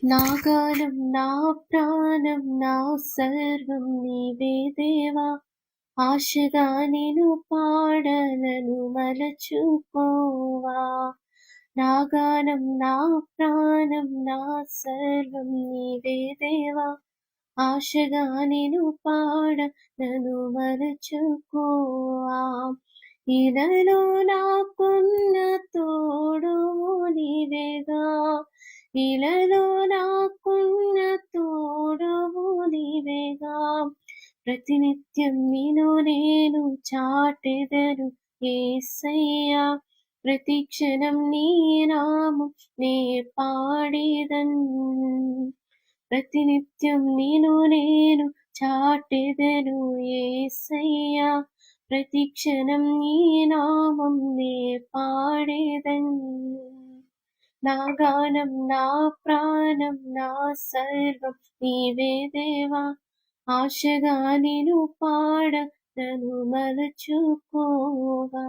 నా గానం నా ప్రాణం నా సర్వం నీవే దేవా, ఆశగా నిను పాడనను మలచుకోవా. నా గానం నా ప్రాణం నా సర్వం నీవే దేవా, ఆశగా నిను పాడనను మలచుకోవా. ఇలలో నాకున్న తోడువు నీవేగా, ఇలలో నాకున్న తోడువు నీవేగా. ప్రతినిత్యం నిన్ను నేను చాటెదను యేసయ్యా, ప్రతి క్షణం నీ నామం నే పాడేదన్. ప్రతినిత్యం నిన్ను నేను చాటెదను యేసయ్యా, ప్రతి క్షణం నీ నామం నే పాడేదన్. నా గానం నా ప్రాణం నా సర్వం నీవే దేవా, ఆశగా నిను పాడనను మలచుకోవా.